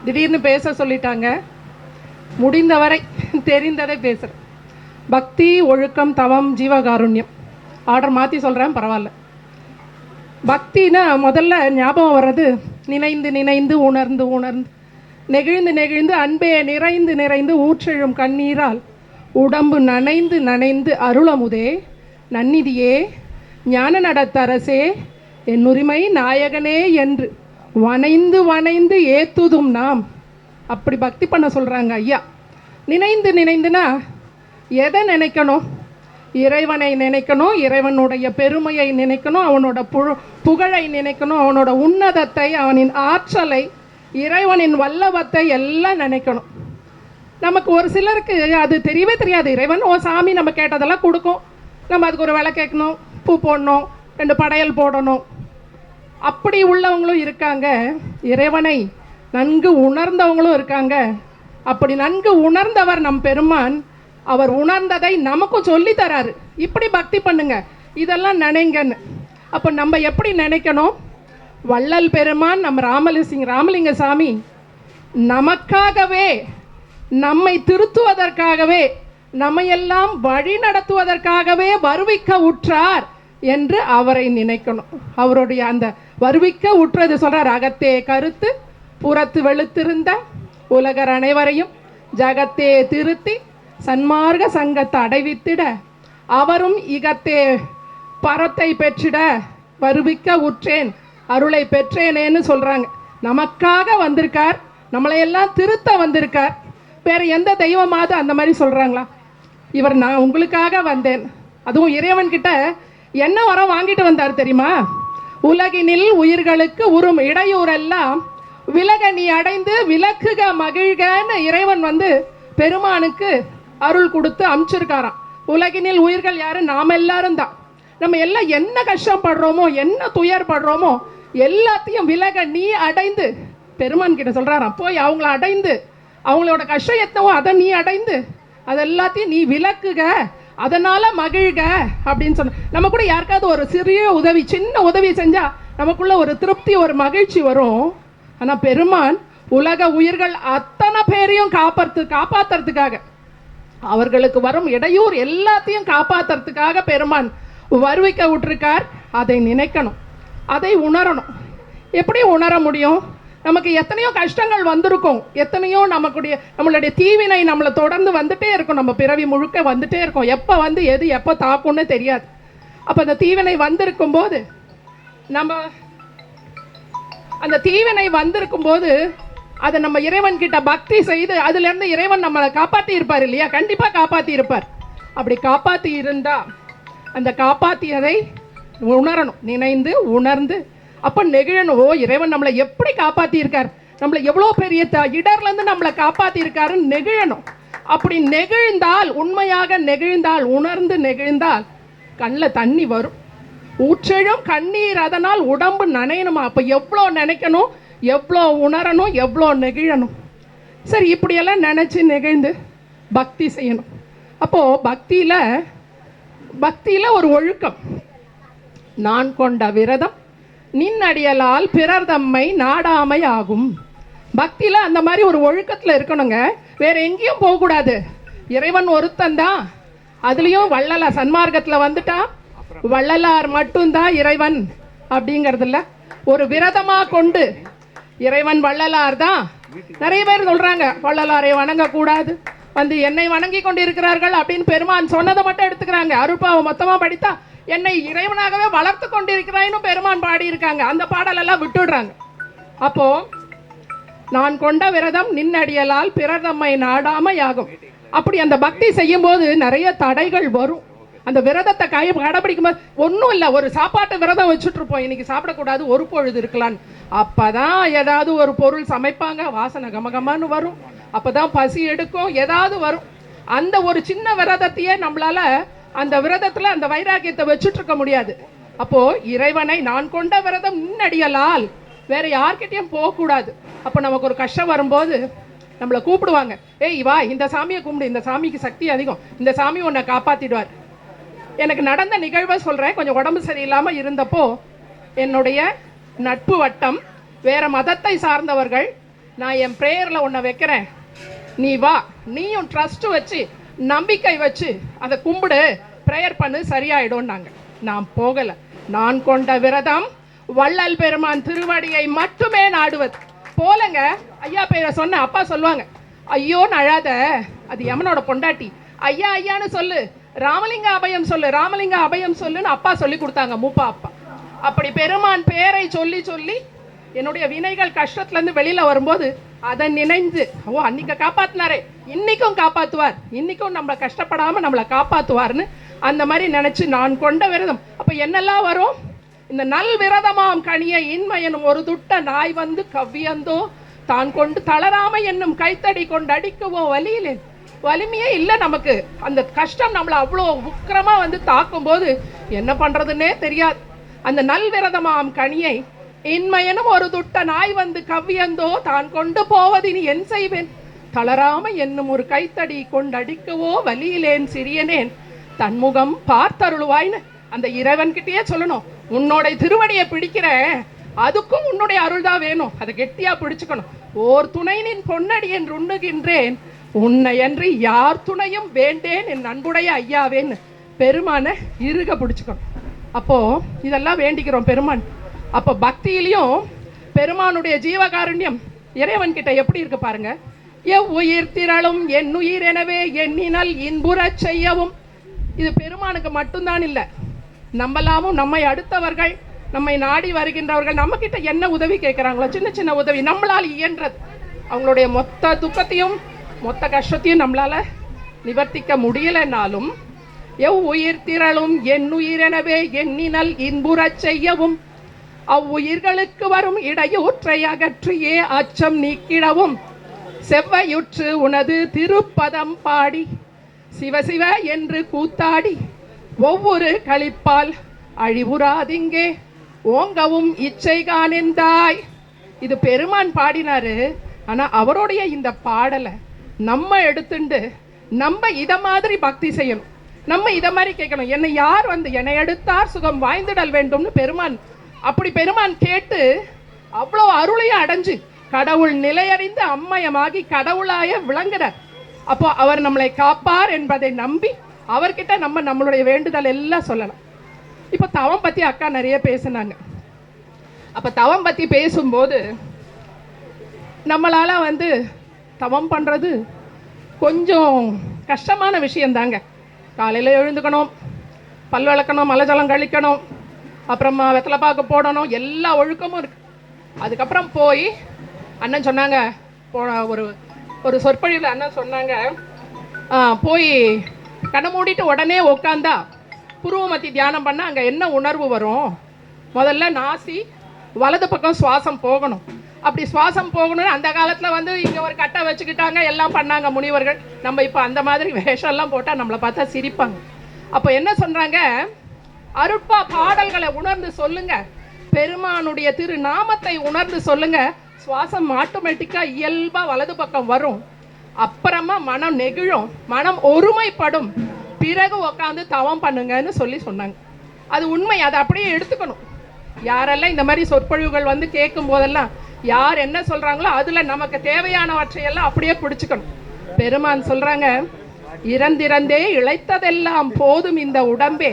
திடீர்னு பேச சொல்லிட்டாங்க. முடிந்தவரை தெரிந்ததை பேசுகிறேன். பக்தி, ஒழுக்கம், தவம், ஜீவகாருண்யம். ஆர்டர் மாற்றி சொல்கிறேன், பரவாயில்ல. பக்தினா முதல்ல ஞாபகம் வர்றது நினைந்து நினைந்து உணர்ந்து உணர்ந்து நெகிழ்ந்து நெகிழ்ந்து அன்பே நிறைந்து நிறைந்து ஊற்றெழும் கண்ணீரால் உடம்பு நனைந்து நனைந்து அருளமுதே நன்னிதியே ஞான நடத்தரசே என் உரிமை நாயகனே என்று வனைந்து வனைந்து ஏத்துதும் நாம். அப்படி பக்தி பண்ண சொல்கிறாங்க ஐயா. நினைந்து நினைந்துனா எதை நினைக்கணும்? இறைவனை நினைக்கணும், இறைவனுடைய பெருமையை நினைக்கணும், அவனோட புகழை நினைக்கணும், அவனோட உன்னதத்தை, அவனின் ஆற்றலை, இறைவனின் வல்லவத்தை எல்லாம் நினைக்கணும். நமக்கு ஒரு சிலருக்கு அது தெரியவே தெரியாது. இறைவன் சாமி நம்ம கேட்டதெல்லாம் கொடுக்கும், நம்ம அதுக்கு ஒரு விலை கேட்கணும், பூ போடணும், 2 படையல் போடணும். அப்படி உள்ளவங்களும் இருக்காங்க, இறைவனை நன்கு உணர்ந்தவங்களும் இருக்காங்க. அப்படி நன்கு உணர்ந்தவர் நம் பெருமான். அவர் உணர்ந்ததை நமக்கும் சொல்லி தராரு, இப்படி பக்தி பண்ணுங்க, இதெல்லாம் நினைங்கன்னு. அப்போ நம்ம எப்படி நினைக்கணும்? வள்ளல் பெருமான் நம் ராமலிங்க சாமி நமக்காகவே, நம்மை திருத்துவதற்காகவே, நம்மையெல்லாம் வழி நடத்துவதற்காகவே வருவிக்க உற்றார் என்று அவரை நினைக்கணும். அவருடைய அந்த வருவிக்க உற்றது சொல்றார், அகத்தே கருத்து புறத்து வெளுத்திருந்த உலகர் அனைவரையும் ஜகத்தே திருத்தி சன்மார்க்க சங்கத்தை அடைவித்திட அவரும் இகத்தே பரத்தை பெற்றிட வருவிக்க உற்றேன் அருளை பெற்றேனேன்னு சொல்கிறாங்க. நமக்காக வந்திருக்கார், நம்மளையெல்லாம் திருத்த வந்திருக்கார். வேறு எந்த தெய்வமாவது அந்த மாதிரி சொல்கிறாங்களா? இவர் நான் உங்களுக்காக வந்தேன். அதுவும் இறைவன்கிட்ட என்ன வரம் வாங்கிட்டு வந்தார் தெரியுமா? உலகினில் உயிர்களுக்கு உறும் இடையூறெல்லாம் விலக நீ அடைந்து விலக்குக மகிழ்கன்னு இறைவன் பெருமானுக்கு அருள் கொடுத்து அனுப்பிச்சிருக்காராம். உலகினில் உயிர்கள் யாரு? நாம் எல்லாரும் தான். நம்ம எல்லாம் என்ன கஷ்டப்படுறோமோ, என்ன துயர்படுறோமோ எல்லாத்தையும் விலக நீ அடைந்து, பெருமான் கிட்ட சொல்றாராம், போய் அவங்கள அடைந்து, அவங்களோட கஷ்டம் எத்தவோ அதை நீ அடைந்து அதெல்லாத்தையும் நீ விலக்குக, அதனால மகிழ்க அப்படின்னு சொன்ன. நம்ம கூட யாருக்காவது ஒரு சிறிய உதவி, சின்ன உதவி செஞ்சா நமக்குள்ள ஒரு திருப்தி, ஒரு மகிழ்ச்சி வரும். ஆனா பெருமான் உலக உயிர்கள் அத்தனை பேரையும் காப்பாத்துறதுக்காக, அவர்களுக்கு வரும் இடையூறு எல்லாத்தையும் காப்பாத்துறதுக்காக பெருமான் வருவிக்க விட்டுருக்கார். அதை நினைக்கணும், அதை உணரணும். எப்படி உணர முடியும்? நமக்கு எத்தனையோ கஷ்டங்கள் வந்திருக்கும், எத்தனையோ நம்மளுடைய தீவினை நம்மளை தொடர்ந்து வந்துட்டே இருக்கும், நம்ம பிறவி முழுக்க வந்துட்டே இருக்கும். எப்போ எது எப்போ தாக்கும்னு தெரியாது. அப்போ அந்த தீவினை வந்திருக்கும் போது, நம்ம அந்த தீவினை வந்திருக்கும் போது அதை நம்ம இறைவன் கிட்ட பக்தி செய்து அதுலேருந்து இறைவன் நம்மளை காப்பாற்றி இருப்பார் இல்லையா? கண்டிப்பாக காப்பாற்றி இருப்பார். அப்படி காப்பாற்றி இருந்தா அந்த காப்பாற்றியதை உணரணும், நினைந்து உணர்ந்து அப்போ நெகிழணும். ஓ, இறைவன் நம்மளை எப்படி காப்பாற்றியிருக்கார், நம்மளை எவ்வளோ பெரிய இடர்லேருந்து நம்மளை காப்பாற்றியிருக்காருன்னு நெகிழணும். அப்படி நெகிழ்ந்தால், உண்மையாக நெகிழ்ந்தால், உணர்ந்து நெகிழ்ந்தால் கண்ணில் தண்ணி வரும், ஊற்றெழும் கண்ணீர், அதனால் உடம்பு நனையணுமா? அப்போ எவ்வளோ நினைக்கணும், எவ்வளோ உணரணும், எவ்வளோ நெகிழணும். சரி, இப்படியெல்லாம் நினச்சி நெகிழ்ந்து பக்தி செய்யணும். அப்போது பக்தியில் ஒரு ஒழுக்கம். நான் கொண்ட விரதம் நின் அடியலால் பிறர் தம்மை நாடாமை ஆகும். பக்தியில் அந்த மாதிரி ஒரு ஒழுக்கத்தில் இருக்கணுங்க. வேற எங்கேயும் போகக்கூடாது. இறைவன் ஒருத்தந்தான். அதுலேயும் வள்ளலார் சன்மார்க்கத்தில் வந்துட்டா வள்ளலார் மட்டும்தான் இறைவன் அப்படிங்கிறதுல ஒரு விரதமாக கொண்டு, இறைவன் வள்ளலார் தான். நிறைய பேர் சொல்கிறாங்க வள்ளலாரை வணங்கக்கூடாது, என்னை வணங்கி கொண்டு இருக்கிறார்கள் அப்படின்னு பெருமான் சொன்னதை மட்டும் எடுத்துக்கிறாங்க. அருள்பாவை மொத்தமாக படித்தா என்னை இறைவனாகவே வளர்த்து கொண்டிருக்கிறாயின்னு பெருமான் பாடியிருக்காங்க. அந்த பாடலெல்லாம் விட்டுடுறாங்க. அப்போ நான் கொண்ட விரதம் நின்னடியலால் பிறர் தம்மை நாடாமை ஆகும். அப்படி அந்த பக்தி செய்யும் போது நிறைய தடைகள் வரும். அந்த விரதத்தை கடைபிடிக்கும் போது ஒன்றும் இல்லை, ஒரு சாப்பாட்டு விரதம் வச்சுட்டு இருப்போம், இன்னைக்கு சாப்பிடக்கூடாது, ஒரு பொழுது இருக்கலான்னு. அப்பதான் ஏதாவது ஒரு பொருள் சமைப்பாங்க, வாசனை கமகமான்னு வரும், அப்பதான் பசி எடுக்கும், ஏதாவது வரும். அந்த ஒரு சின்ன விரதத்தையே நம்மளால அந்த விரதத்துல அந்த வைராக்கியத்தை வச்சுட்டு இருக்க முடியாது. அப்போ இறைவனை நான் கொண்ட விரதம் நின்னடியலால், வேற யார்கிட்டயும் போகக்கூடாது. அப்போ நமக்கு ஒரு கஷ்டம் வரும்போது நம்மளை கூப்பிடுவாங்க, ஏய் வா இந்த சாமியை கும்பிடு, இந்த சாமிக்கு சக்தி அதிகம், இந்த சாமி உன்னை காப்பாத்திடுவார். எனக்கு நடந்த நிகழ்வை சொல்றேன். கொஞ்சம் உடம்பு சரியில்லாமல் இருந்தப்போ என்னுடைய நட்பு வட்டம் வேற மதத்தை சார்ந்தவர்கள் நான் என் ப்ரேயரில் உன்னை வைக்கிறேன், நீ வா, நீயும் ட்ரஸ்ட் வச்சு நம்பிக்கை வச்சு அதை கும்பிடு, ப்ரேயர் பண்ணு, சரியாயிடும்னாங்க. நான் போகலை. நான் கொண்ட விரதம் வள்ளல் பெருமான் திருவடியை மட்டுமே நாடுவது. போலங்க. ஐயா பேரை சொன்ன அப்பா சொல்லுவாங்க, ஐயோன்னு அழாத, அது யமனோட பொண்டாட்டி, ஐயா ஐயான்னு சொல்லு, ராமலிங்க அபயம் சொல்லு, ராமலிங்க அபயம் சொல்லுன்னு அப்பா சொல்லி கொடுத்தாங்க, மூப்பா அப்பா. அப்படி பெருமான் பேரை சொல்லி சொல்லி என்னுடைய வினைகள் கஷ்டத்துலேருந்து வெளியில் வரும்போது அதை நினைந்து, ஓ அன்னைக்கு காப்பாற்றினாரே, இன்னைக்கும் காப்பாற்றுவார், இன்னைக்கும் நம்மளை கஷ்டப்படாமல் நம்மளை காப்பாற்றுவார்னு அந்த மாதிரி நினச்சி நான் கொண்ட விரதம். அப்போ என்னெல்லாம் வரும்? இந்த நல் விரதமாம் கனிய இன்மையனும் ஒரு துட்ட நாய் வந்து கவ்வியந்தோ தான் கொண்டு தளராம என்னும் கைத்தடி கொண்டு அடிக்குவோம் வலியிலே. வலிமையே இல்லை நமக்கு. அந்த கஷ்டம் நம்மளை அவ்வளோ உக்கிரமாக வந்து தாக்கும் போது என்ன பண்ணுறதுன்னே தெரியாது. அந்த நல் விரதமாம் கனியை இன்மையனும் ஒரு துட்ட நாய் வந்து கவ்வியந்தோ தான் கொண்டு போவதினி என் செய்வேன், தளராம என்னும் ஒரு கைத்தடி கொண்டு அடிக்கவோ வலியிலேன் சிறியனேன் தன்முகம் பார்த்தருளுவாய்னு அந்த இறைவன்கிட்டயே சொல்லணும். உன்னோட திருவடியை பிடிக்கிற, அதுக்கும் உன்னுடைய அருள் தான் வேணும், அதை கெட்டியா பிடிச்சுக்கணும். ஓர் துணை நின் பொன்னடி என்று உண்ணுகின்றேன், உன்னை அன்றி யார் துணையும் வேண்டேன் என் அன்புடைய ஐயாவேன்னு பெருமானை இறுக பிடிச்சுக்கணும். அப்போ இதெல்லாம் வேண்டிக்கிறோம் பெருமான். அப்போ பக்தியிலையும் பெருமானுடைய ஜீவகாருண்யம் இறைவன் கிட்ட எப்படி இருக்கு பாருங்க. எவ்வுயிர் திரளும் என் உயிர் எனவே எண்ணினல் இன்புறச் செய்யவும். இது பெருமானுக்கு மட்டும்தான் இல்லை, நம்மளாமும் நம்மை அடுத்தவர்கள், நம்மை நாடி வருகின்றவர்கள் நம்ம கிட்ட என்ன உதவி கேட்குறாங்களோ, சின்ன சின்ன உதவி நம்மளால் இயன்றது, அவங்களுடைய மொத்த துக்கத்தையும் மொத்த கஷ்டத்தையும் நம்மளால நிவர்த்திக்க முடியலைன்னாலும் எவ்வுயிர் திரளும் என் உயிர் எனவே எண்ணினல் இன்புறச் செய்யவும் அவ்வுயிர்களுக்கு வரும் இடையூற்றை அகற்றியே அச்சம் நீக்கிடவும் செவ்வையுற்று உனது திருப்பதம் பாடி சிவசிவ என்று கூத்தாடி ஒவ்வொரு களிப்பால் அழிவுறாதிங்கே ஓங்கவும் இச்சை காணெந்தாய். இது பெருமான் பாடினாரு. ஆனா அவருடைய இந்த பாடலை நம்ம எடுத்துண்டு நம்ம இதை மாதிரி பக்தி செய்யணும், நம்ம இதை மாதிரி கேட்கணும். என்னை யார் வந்து என்னை எடுத்தார் சுகம் வாய்ந்திடல் வேண்டும்னு பெருமான், அப்படி பெருமான் கேட்டு அவ்வளோ அருளையும் அடைஞ்சு கடவுள் நிலையறிந்து அம்மயமாகி கடவுளாய விளங்குறார். அப்போ அவர் நம்மளை காப்பார் என்பதை நம்பி அவர்கிட்ட நம்ம நம்மளுடைய வேண்டுதல் எல்லாம் சொல்லலாம். இப்போ தவம் பற்றி அக்கா நிறைய பேசுனாங்க. அப்போ தவம் பற்றி பேசும்போது நம்மளால் வந்து தவம் பண்ணுறது கொஞ்சம் கஷ்டமான விஷயந்தாங்க. காலையில் எழுந்துக்கணும், பல் விளக்கணும், மலஜலம் கழிக்கணும், அப்புறமா வெத்தலைப்பாக்கு போடணும், எல்லா ஒழுக்கமும் இருக்குது. அதுக்கப்புறம் போய் அண்ணன் சொன்னாங்க, ஒரு ஒரு சொற்பொழிவில் அண்ணன் சொன்னாங்க, போய் கண்ணை மூடிட்டு உடனே உட்காந்தா புருவமத்தி தியானம் பண்ணால் அங்கே என்ன உணர்வு வரும்? முதல்ல நாசி வலது பக்கம் சுவாசம் போகணும். அப்படி சுவாசம் போகணும்னு அந்த காலத்தில் வந்து இங்கே ஒரு கட்டை வச்சுக்கிட்டாங்க, எல்லாம் பண்ணாங்க முனிவர்கள். நம்ம இப்போ அந்த மாதிரி வேஷம்லாம் போட்டால் நம்மளை பார்த்தா சிரிப்பாங்க. அப்போ என்ன சொல்கிறாங்க, அருட்பா பாடல்களை உணர்ந்து சொல்லுங்க, பெருமானுடைய திரு நாமத்தை உணர்ந்து சொல்லுங்க, சுவாசம் ஆட்டோமேட்டிக்காக இயல்பாக வலது பக்கம் வரும். அப்புறமா மனம் நெகிழும், மனம் ஒருமைப்படும், பிறகு உக்காந்து தவம் பண்ணுங்கன்னு சொன்னாங்க. அது உண்மை, அதை அப்படியே எடுத்துக்கணும். யாரெல்லாம் இந்த மாதிரி சொற்பொழிவுகள் வந்து கேட்கும் போதெல்லாம் யார் என்ன சொல்கிறாங்களோ அதில் நமக்கு தேவையானவற்றையெல்லாம் அப்படியே பிடிச்சிக்கணும். பெருமான் சொல்கிறாங்க, இறந்திறந்தே இழைத்ததெல்லாம் போதும் இந்த உடம்பே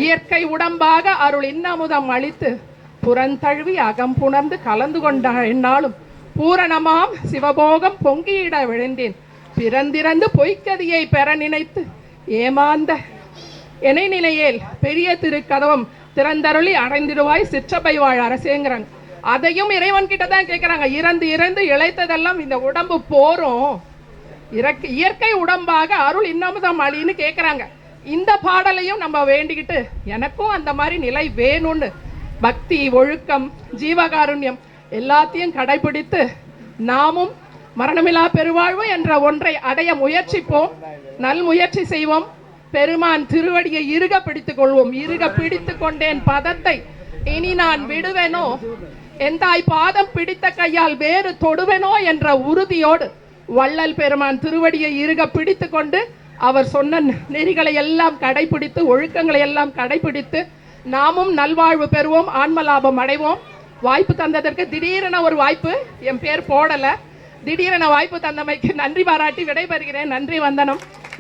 இயற்கை உடம்பாக அருள் இன்னமுதம் அளித்து புறந்தழுவி அகம் புணர்ந்து கலந்து கொண்ட என்னாலும் பூரணமாம் சிவபோகம் பொங்கியிட விழுந்தேன் பிறந்திறந்து பொய்க்கதியை பெற நினைத்து ஏமாந்த எனை நிலையேல் பெரிய திருக்கதவம் திறந்தருளி அடைந்திடுவாய் சிற்றபை வாழ் அரசேங்கிறாங்க. அதையும் இறைவன் கிட்ட தான் கேட்குறாங்க. இறந்து இறந்து இழைத்ததெல்லாம் இந்த உடம்பு போரும், இயற்கை உடம்பாக அருள் இன்னமுதம் அழின்னு கேட்குறாங்க. இந்த பாடலையும் நம்ம வேண்டிக்கிட்டு எனக்கும் அந்த மாதிரி நிலை வேணும்னு பக்தி, ஒழுக்கம், ஜீவகாருண்யம் எல்லாத்தையும் கடைபிடித்து நாமும் மரணமில்லா பெருவாழ்வு என்ற ஒன்றை அடைய முயற்சிப்போம், நல் முயற்சி செய்வோம். பெருமான் திருவடியை இறுக பிடித்துக் கொள்வோம். இறுக பிடித்து கொண்டேன் பதத்தை இனி நான் விடுவேனோ, எந்தாய் பாதம் பிடித்த கையால் வேறு தொடுவேனோ என்ற உறுதியோடு வள்ளல் பெருமான் திருவடியை இறுக பிடித்து கொண்டு அவர் சொன்ன நெறிகளை எல்லாம் கடைபிடித்து ஒழுக்கங்களை எல்லாம் கடைபிடித்து நாமும் நல்வாழ்வு பெறுவோம், ஆன்ம லாபம் அடைவோம். வாய்ப்பு தந்ததற்கு திடீரென ஒரு வாய்ப்பு, என் பேர் போடலை, திடீரென வாய்ப்பு தந்தமைக்கு நன்றி பாராட்டி விடைபெறுகிறேன். நன்றி, வந்தனம்.